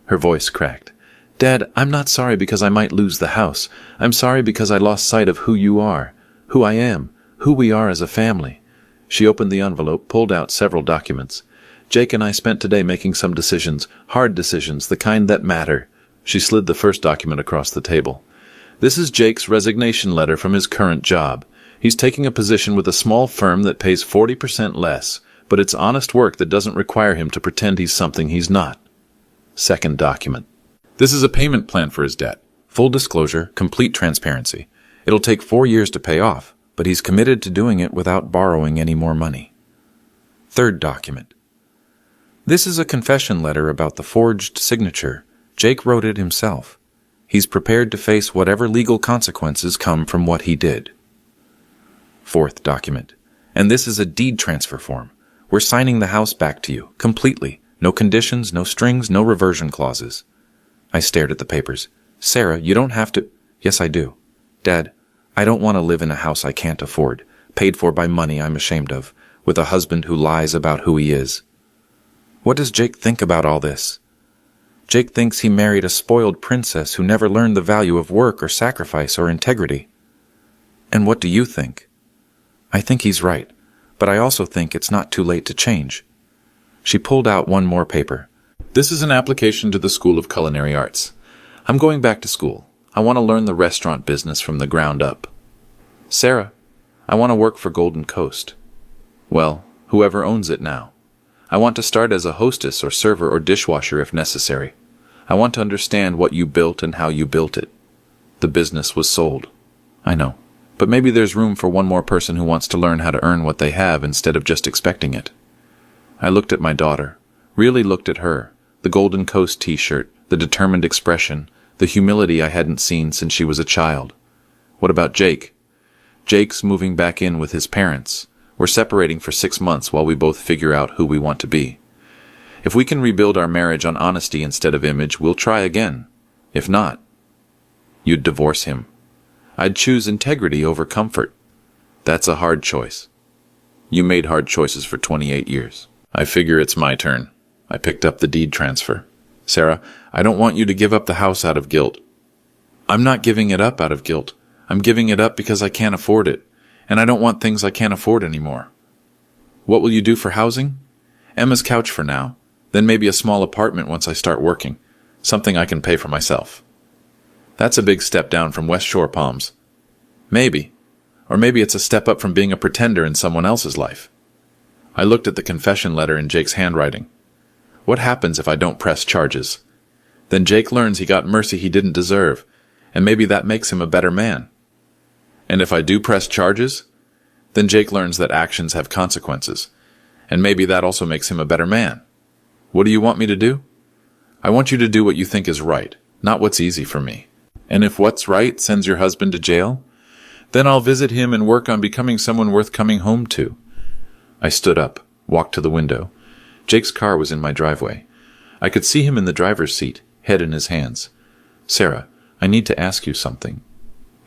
Her voice cracked. Dad, I'm not sorry because I might lose the house. I'm sorry because I lost sight of who you are, who I am, who we are as a family. She opened the envelope, pulled out several documents. Jake and I spent today making some decisions, hard decisions, the kind that matter. She slid the first document across the table. This is Jake's resignation letter from his current job. He's taking a position with a small firm that pays 40% less, but it's honest work that doesn't require him to pretend he's something he's not. Second document. This is a payment plan for his debt. Full disclosure, complete transparency. It'll take 4 years to pay off, but he's committed to doing it without borrowing any more money. Third document. This is a confession letter about the forged signature. Jake wrote it himself. He's prepared to face whatever legal consequences come from what he did. Fourth document. And this is a deed transfer form. We're signing the house back to you, completely. No conditions, no strings, no reversion clauses. I stared at the papers. Sarah, you don't have to... Yes, I do. Dad, I don't want to live in a house I can't afford, paid for by money I'm ashamed of, with a husband who lies about who he is. What does Jake think about all this? Jake thinks he married a spoiled princess who never learned the value of work or sacrifice or integrity. And what do you think? I think he's right, but I also think it's not too late to change. She pulled out one more paper. This is an application to the School of Culinary Arts. I'm going back to school. I want to learn the restaurant business from the ground up. Sarah, I want to work for Golden Coast. Well, whoever owns it now. I want to start as a hostess or server or dishwasher if necessary. I want to understand what you built and how you built it. The business was sold. I know. But maybe there's room for one more person who wants to learn how to earn what they have instead of just expecting it. I looked at my daughter, really looked at her, the Golden Coast t-shirt, the determined expression, the humility I hadn't seen since she was a child. What about Jake? Jake's moving back in with his parents. We're separating for 6 months while we both figure out who we want to be. If we can rebuild our marriage on honesty instead of image, we'll try again. If not, you'd divorce him. I'd choose integrity over comfort. That's a hard choice. You made hard choices for 28 years. I figure it's my turn. I picked up the deed transfer. Sarah, I don't want you to give up the house out of guilt. I'm not giving it up out of guilt. I'm giving it up because I can't afford it. And I don't want things I can't afford anymore. What will you do for housing? Emma's couch for now. Then maybe a small apartment once I start working. Something I can pay for myself. That's a big step down from West Shore Palms. Maybe. Or maybe it's a step up from being a pretender in someone else's life. I looked at the confession letter in Jake's handwriting. What happens if I don't press charges? Then Jake learns he got mercy he didn't deserve, and maybe that makes him a better man. And if I do press charges, then Jake learns that actions have consequences, and maybe that also makes him a better man. What do you want me to do? I want you to do what you think is right, not what's easy for me. And if what's right sends your husband to jail, then I'll visit him and work on becoming someone worth coming home to. I stood up, walked to the window. Jake's car was in my driveway. I could see him in the driver's seat, head in his hands. Sarah, I need to ask you something.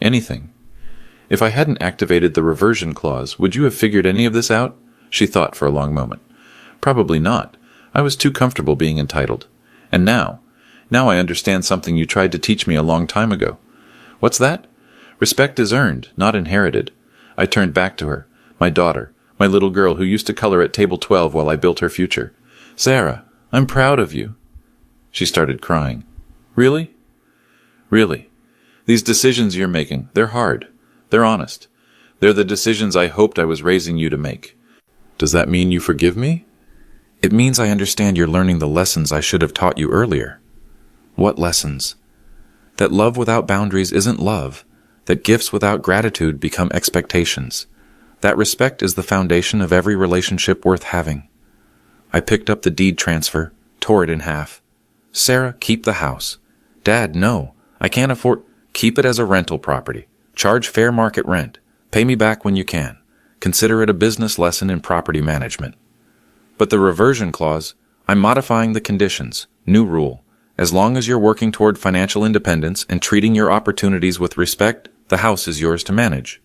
Anything. If I hadn't activated the reversion clause, would you have figured any of this out? She thought for a long moment. Probably not. I was too comfortable being entitled. And now I understand something you tried to teach me a long time ago. What's that? Respect is earned, not inherited. I turned back to her, my daughter, my little girl who used to color at table 12 while I built her future. Sarah, I'm proud of you. She started crying. Really? Really. These decisions you're making, they're hard. They're honest. They're the decisions I hoped I was raising you to make. Does that mean you forgive me? It means I understand you're learning the lessons I should have taught you earlier. What lessons? That love without boundaries isn't love. That gifts without gratitude become expectations. That respect is the foundation of every relationship worth having. I picked up the deed transfer, tore it in half. Sarah, keep the house. Dad, no, I can't afford. Keep it as a rental property. Charge fair market rent. Pay me back when you can. Consider it a business lesson in property management. But the reversion clause, I'm modifying the conditions. New rule. As long as you're working toward financial independence and treating your opportunities with respect, the house is yours to manage.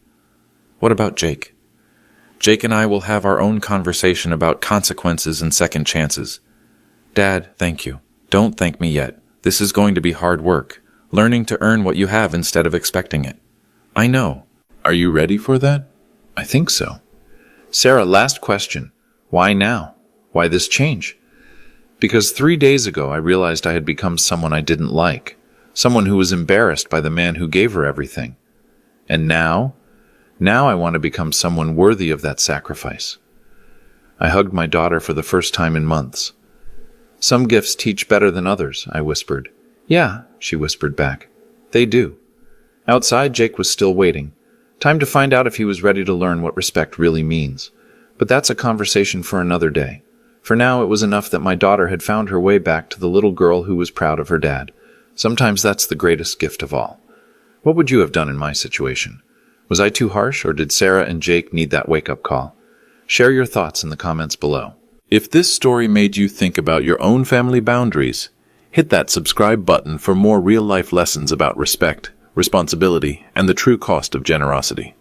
What about Jake? Jake and I will have our own conversation about consequences and second chances. Dad, thank you. Don't thank me yet. This is going to be hard work. Learning to earn what you have instead of expecting it. I know. Are you ready for that? I think so. Sarah, last question. Why now? Why this change? Because 3 days ago I realized I had become someone I didn't like, someone who was embarrassed by the man who gave her everything. And now I want to become someone worthy of that sacrifice. I hugged my daughter for the first time in months. Some gifts teach better than others, I whispered. Yeah, she whispered back. They do. Outside, Jake was still waiting. Time to find out if he was ready to learn what respect really means. But that's a conversation for another day. For now, it was enough that my daughter had found her way back to the little girl who was proud of her dad. Sometimes that's the greatest gift of all. What would you have done in my situation? Was I too harsh, or did Sarah and Jake need that wake-up call? Share your thoughts in the comments below. If this story made you think about your own family boundaries, hit that subscribe button for more real-life lessons about respect, responsibility, and the true cost of generosity.